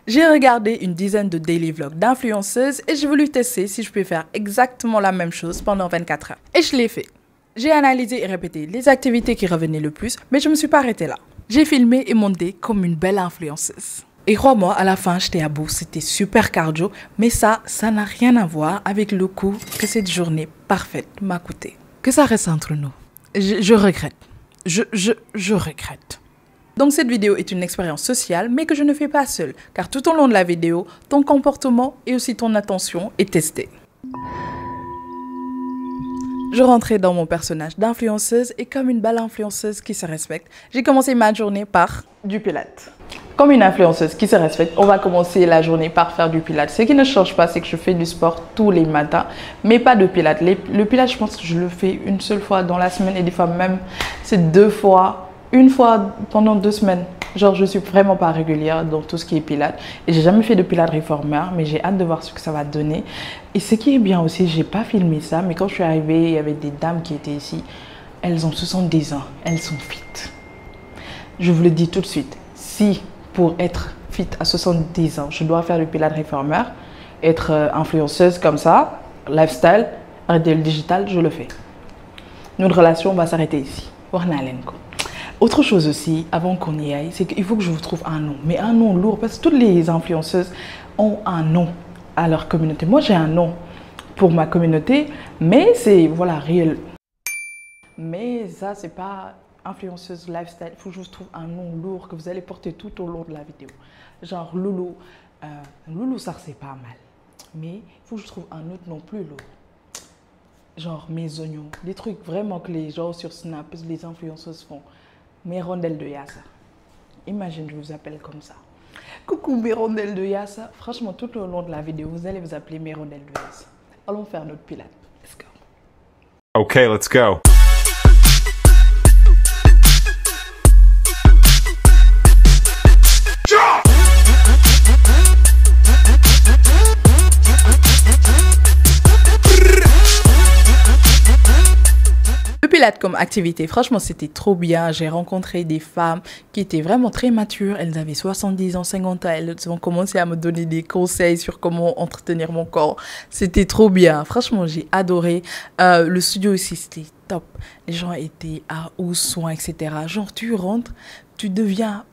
J'ai regardé une dizaine de daily vlogs d'influenceuses et j'ai voulu tester si je peux faire exactement la même chose pendant 24 heures. Et je l'ai fait. J'ai analysé et répété les activités qui revenaient le plus, mais je ne me suis pas arrêtée là. J'ai filmé et monté comme une belle influenceuse. Et crois-moi, à la fin, j'étais à bout. C'était super cardio, mais ça n'a rien à voir avec le coup que cette journée parfaite m'a coûté. Que ça reste entre nous. Je regrette. Je regrette. Donc cette vidéo est une expérience sociale, mais que je ne fais pas seule, car tout au long de la vidéo, ton comportement et aussi ton attention est testé. Je rentrais dans mon personnage d'influenceuse et comme une belle influenceuse qui se respecte, j'ai commencé ma journée par du pilates. Comme une influenceuse qui se respecte, on va commencer la journée par faire du pilates. Ce qui ne change pas, c'est que je fais du sport tous les matins, mais pas de pilates. Le pilates, je pense que je le fais une seule fois dans la semaine et des fois même, c'est une fois pendant 2 semaines. Genre, je suis vraiment pas régulière dans tout ce qui est pilates. Et j'ai jamais fait de pilates réformeur, mais j'ai hâte de voir ce que ça va donner. Et ce qui est bien aussi, j'ai pas filmé ça, mais quand je suis arrivée, il y avait des dames qui étaient ici. Elles ont 70 ans, elles sont fit. Je vous le dis tout de suite, si pour être fit à 70 ans, je dois faire du pilates réformeur, être influenceuse comme ça, lifestyle, arrêter le digital, je le fais. Notre relation va s'arrêter ici. Autre chose aussi, avant qu'on y aille, c'est qu'il faut que je vous trouve un nom. Mais un nom lourd, parce que toutes les influenceuses ont un nom à leur communauté. Moi, j'ai un nom pour ma communauté, mais c'est, voilà, réel. Mais ça, c'est pas influenceuse lifestyle. Il faut que je vous trouve un nom lourd que vous allez porter tout au long de la vidéo. Genre Loulou. Loulou, ça, c'est pas mal. Mais il faut que je trouve un autre nom plus lourd. Genre mes oignons. Des trucs vraiment que les gens sur Snap, les influenceuses font. Mes rondelles de Yassa. Imagine, je vous appelle comme ça. Coucou mes rondelles de Yassa. Franchement, tout au long de la vidéo, vous allez vous appeler mes rondelles de Yassa. Allons faire notre pilates. Let's go. Okay, let's go. Pilates comme activité, franchement c'était trop bien. J'ai rencontré des femmes qui étaient vraiment très matures. Elles avaient 70 ans, 50 ans. Elles ont commencé à me donner des conseils sur comment entretenir mon corps. C'était trop bien. Franchement, j'ai adoré. Le studio aussi, c'était top. Les gens étaient aux soins, etc. Genre, tu rentres, tu deviens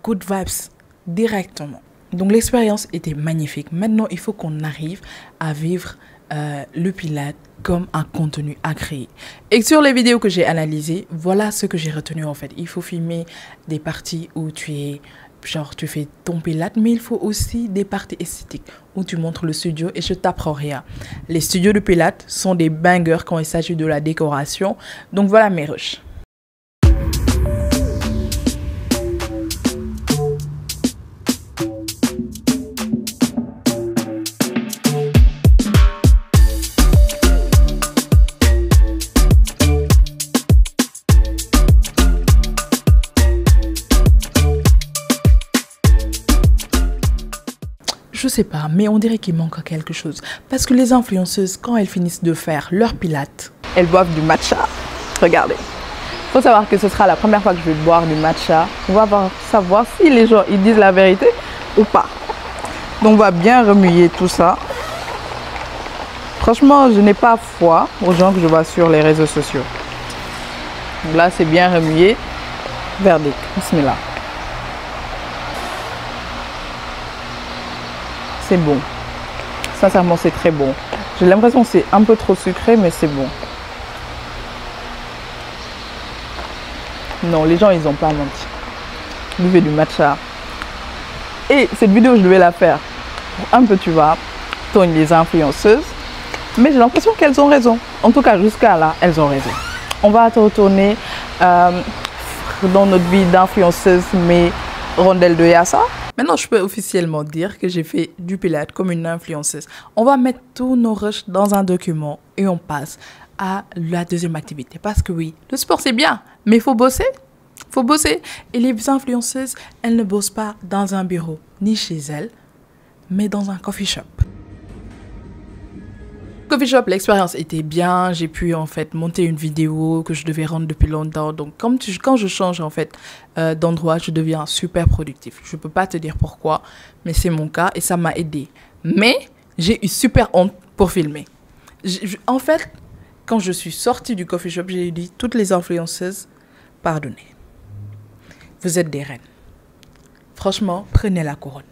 good vibes directement. Donc, l'expérience était magnifique. Maintenant, il faut qu'on arrive à vivre le pilates comme un contenu à créer. Et sur les vidéos que j'ai analysées, voilà ce que j'ai retenu en fait. Il faut filmer des parties où tu fais ton pilates, mais il faut aussi des parties esthétiques où tu montres le studio et je t'apprends rien. Les studios de pilates sont des bangers quand il s'agit de la décoration. Donc voilà mes rushs. Je sais pas, mais on dirait qu'il manque quelque chose. Parce que les influenceuses, quand elles finissent de faire leur pilates, elles boivent du matcha. Regardez. Il faut savoir que ce sera la première fois que je vais boire du matcha. On va savoir si les gens ils disent la vérité ou pas. Donc on va bien remuer tout ça. Franchement, je n'ai pas foi aux gens que je vois sur les réseaux sociaux. Donc là, c'est bien remué. Verdict. Bismillah. C'est bon. Sincèrement, c'est très bon. J'ai l'impression que c'est un peu trop sucré, mais c'est bon. Non, les gens, ils n'ont pas menti. Buvez du matcha. Et cette vidéo, je devais la faire pour un peu, tu vois, togner les influenceuses. Mais j'ai l'impression qu'elles ont raison. En tout cas, jusqu'à là, elles ont raison. On va retourner dans notre vie d'influenceuse, mais rondelles de Yassa. Maintenant, je peux officiellement dire que j'ai fait du pilates comme une influenceuse. On va mettre tous nos rushs dans un document et on passe à la deuxième activité. Parce que oui, le sport c'est bien, mais il faut bosser. Il faut bosser. Et les influenceuses, elles ne bossent pas dans un bureau, ni chez elles, mais dans un coffee shop. coffee shop, l'expérience était bien. J'ai pu en fait monter une vidéo que je devais rendre depuis longtemps. Donc quand je change en fait d'endroit, je deviens super productif. Je peux pas te dire pourquoi, mais c'est mon cas et ça m'a aidé. Mais j'ai eu super honte pour filmer. En fait, quand je suis sortie du coffee shop, j'ai dit toutes les influenceuses, pardonnez. Vous êtes des reines. Franchement, prenez la couronne.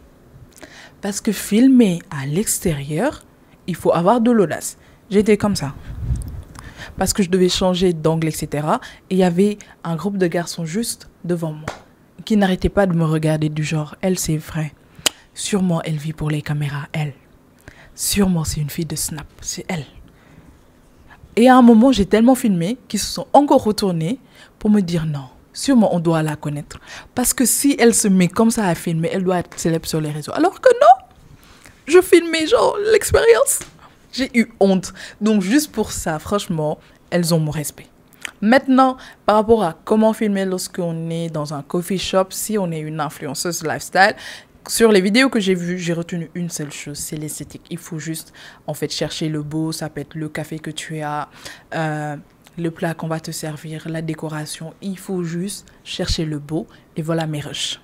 Parce que filmer à l'extérieur, il faut avoir de l'audace. J'étais comme ça. Parce que je devais changer d'angle, etc. Et il y avait un groupe de garçons juste devant moi qui n'arrêtaient pas de me regarder du genre, elle, c'est vrai. Sûrement, elle vit pour les caméras, elle. Sûrement, c'est une fille de Snap, c'est elle. Et à un moment, j'ai tellement filmé qu'ils se sont encore retournés pour me dire non. Sûrement, on doit la connaître. Parce que si elle se met comme ça à filmer, elle doit être célèbre sur les réseaux. Alors que non, je filmais genre l'expérience. J'ai eu honte. Donc juste pour ça, franchement, elles ont mon respect. Maintenant, par rapport à comment filmer lorsqu'on est dans un coffee shop, si on est une influenceuse lifestyle, sur les vidéos que j'ai vues, j'ai retenu une seule chose, c'est l'esthétique. Il faut juste en fait chercher le beau, ça peut être le café que tu as, le plat qu'on va te servir, la décoration. Il faut juste chercher le beau et voilà mes rushs.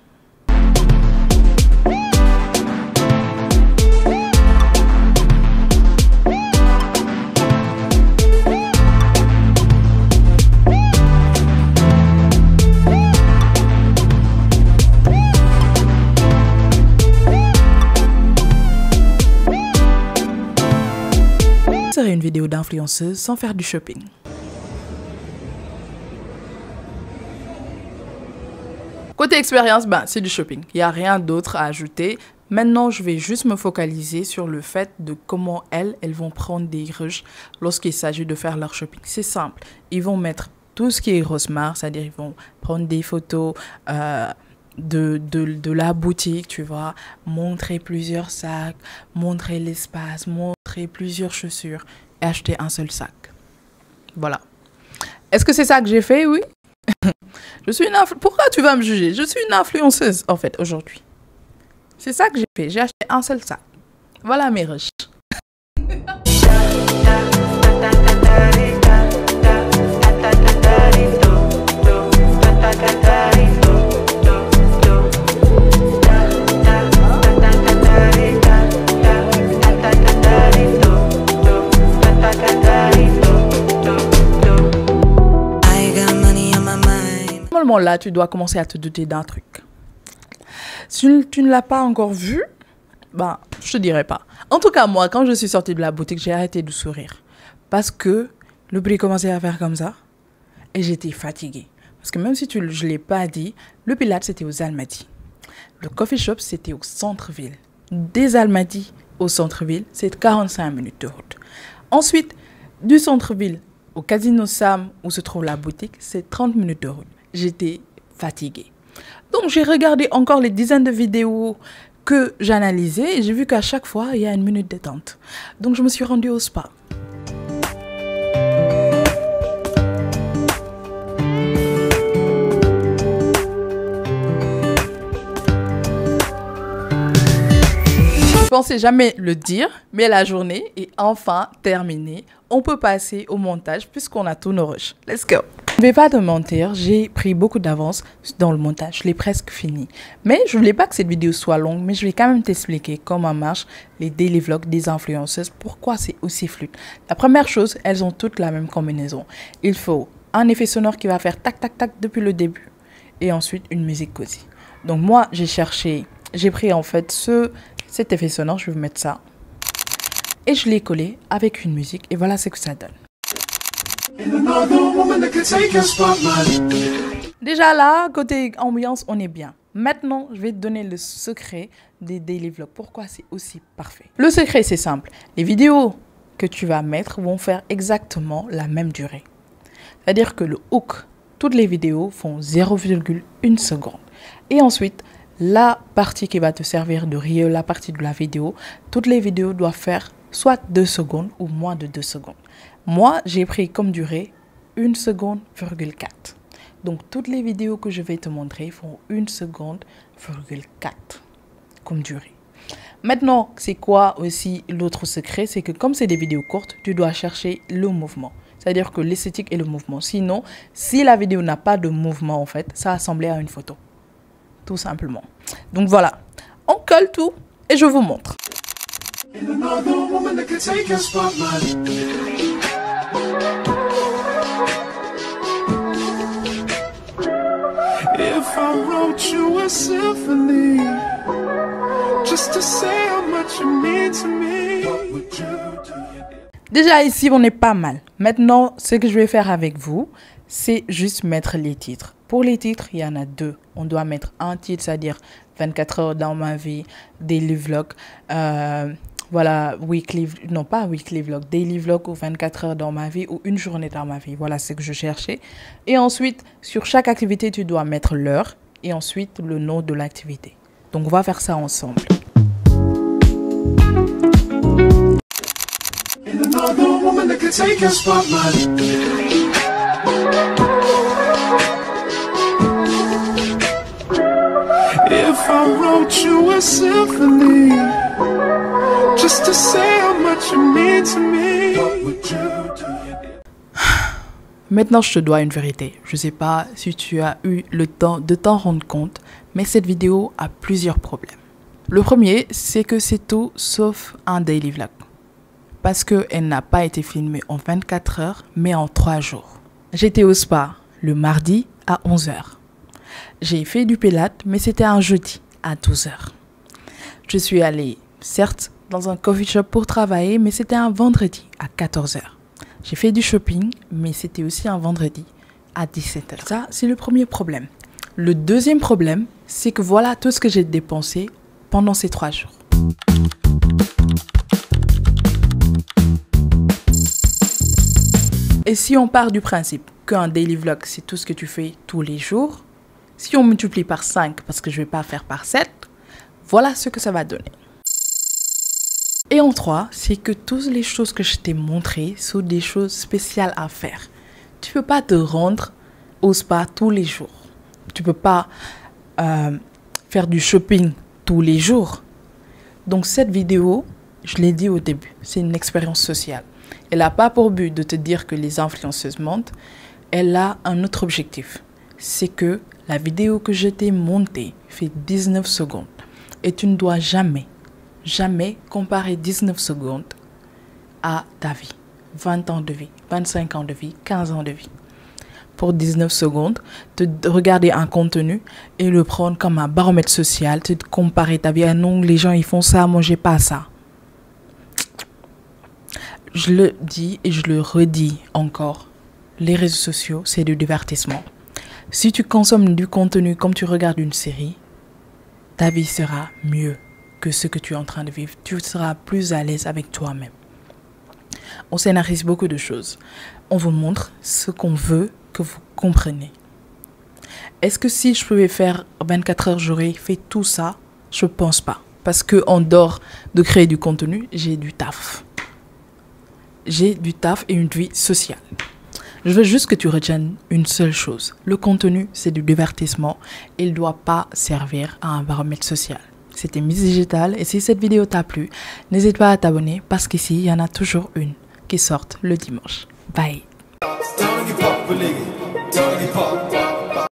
Ce serait une vidéo d'influenceuse sans faire du shopping. Côté expérience, c'est du shopping. Il n'y a rien d'autre à ajouter. Maintenant, je vais juste me focaliser sur le fait de comment elles vont prendre des rushs lorsqu'il s'agit de faire leur shopping. C'est simple. Ils vont mettre tout ce qui est Rosmar, c'est-à-dire ils vont prendre des photos de la boutique, tu vois, montrer plusieurs sacs, montrer l'espace, montrer plusieurs chaussures et acheter un seul sac. Voilà. Est-ce que c'est ça que j'ai fait? Oui. Je suis Pourquoi tu vas me juger? Je suis une influenceuse, en fait, aujourd'hui. C'est ça que j'ai fait. J'ai acheté un seul sac. Voilà mes rushs. Là, tu dois commencer à te douter d'un truc. Si tu ne l'as pas encore vu, je te dirai pas. En tout cas, moi, quand je suis sortie de la boutique, j'ai arrêté de sourire. Parce que le prix commençait à faire comme ça. Et j'étais fatiguée. Parce que même si je ne l'ai pas dit, le Pilates, c'était aux Almadies. Le coffee shop, c'était au centre-ville. Des Almadies au centre-ville, c'est 45 minutes de route. Ensuite, du centre-ville au Casino Sam, où se trouve la boutique, c'est 30 minutes de route. J'étais fatiguée. Donc, j'ai regardé encore les dizaines de vidéos que j'analysais et j'ai vu qu'à chaque fois, il y a une minute d'attente. Donc, je me suis rendue au spa. Je pensais jamais le dire, mais la journée est enfin terminée. On peut passer au montage puisqu'on a tous nos rushs. Let's go! Je ne vais pas te mentir, j'ai pris beaucoup d'avance dans le montage. Je l'ai presque fini. Mais je ne voulais pas que cette vidéo soit longue, mais je vais quand même t'expliquer comment marchent les daily vlogs des influenceuses, pourquoi c'est aussi fluide. La première chose, elles ont toutes la même combinaison. Il faut un effet sonore qui va faire tac tac tac depuis le début et ensuite une musique cosy. Donc moi, j'ai pris en fait cet effet sonore, je vais vous mettre ça. Et je l'ai collé avec une musique et voilà ce que ça donne. Déjà là, côté ambiance, on est bien. Maintenant, je vais te donner le secret des daily vlogs. Pourquoi c'est aussi parfait? Le secret, c'est simple. Les vidéos que tu vas mettre vont faire exactement la même durée. C'est-à-dire que le hook, toutes les vidéos font 0,1 seconde. Et ensuite, la partie qui va te servir de reel, la partie de la vidéo, toutes les vidéos doivent faire soit 2 secondes ou moins de 2 secondes. Moi, j'ai pris comme durée 1 seconde, 4. Donc, toutes les vidéos que je vais te montrer font 1 seconde, 4 comme durée. Maintenant, c'est quoi aussi l'autre secret? C'est que comme c'est des vidéos courtes, tu dois chercher le mouvement. C'est-à-dire que l'esthétique et le mouvement. Sinon, si la vidéo n'a pas de mouvement, en fait, ça va ressembler à une photo. Tout simplement. Donc voilà, on colle tout et je vous montre. If I wrote you a symphony, just to say how much you mean to me, what would you do? Déjà ici, on est pas mal. Maintenant, ce que je vais faire avec vous, c'est juste mettre les titres. Pour les titres, il y en a deux. On doit mettre un titre, c'est-à-dire 24 heures dans ma vie, daily vlog, voilà, non pas weekly vlog, daily vlog ou 24 heures dans ma vie ou une journée dans ma vie. Voilà ce que je cherchais. Et ensuite, sur chaque activité, tu dois mettre l'heure et ensuite le nom de l'activité. Donc, on va faire ça ensemble. If I wrote you a symphony, just to say how much you mean to me, what would you do? Maintenant, je te dois une vérité. Je ne sais pas si tu as eu le temps de t'en rendre compte, mais cette vidéo a plusieurs problèmes. Le premier, c'est que c'est tout sauf un daily vlog. Parce qu'elle n'a pas été filmée en 24 heures, mais en 3 jours. J'étais au spa le mardi à 11 h. J'ai fait du pilates, mais c'était un jeudi à 12 h. Je suis allée, certes, dans un coffee shop pour travailler, mais c'était un vendredi à 14 h. J'ai fait du shopping, mais c'était aussi un vendredi à 17 h. Ça, c'est le premier problème. Le deuxième problème, c'est que voilà tout ce que j'ai dépensé pendant ces 3 jours. Et si on part du principe qu'un daily vlog, c'est tout ce que tu fais tous les jours, si on multiplie par 5, parce que je ne vais pas faire par 7, voilà ce que ça va donner. Et en 3, c'est que toutes les choses que je t'ai montrées sont des choses spéciales à faire. Tu ne peux pas te rendre au spa tous les jours. Tu ne peux pas faire du shopping tous les jours. Donc cette vidéo, je l'ai dit au début, c'est une expérience sociale. Elle n'a pas pour but de te dire que les influenceuses mentent. Elle a un autre objectif. C'est que la vidéo que je t'ai montée fait 19 secondes. Et tu ne dois jamais comparer 19 secondes à ta vie. 20 ans de vie, 25 ans de vie, 15 ans de vie. Pour 19 secondes, de regarder un contenu et le prendre comme un baromètre social, de comparer ta vie. Ah non, les gens ils font ça, moi j'ai pas ça. Je le dis et je le redis encore. Les réseaux sociaux, c'est du divertissement. Si tu consommes du contenu comme tu regardes une série, ta vie sera mieux que ce que tu es en train de vivre. Tu seras plus à l'aise avec toi-même. On scénarise beaucoup de choses. On vous montre ce qu'on veut que vous compreniez. Est-ce que si je pouvais faire 24 heures, j'aurais fait tout ça? Je ne pense pas. Parce qu'en dehors de créer du contenu, j'ai du taf. J'ai du taf et une vie sociale. Je veux juste que tu retiennes une seule chose. Le contenu, c'est du divertissement. Il ne doit pas servir à un baromètre social. C'était Miss Digital et si cette vidéo t'a plu, n'hésite pas à t'abonner parce qu'ici, il y en a toujours une qui sort le dimanche. Bye.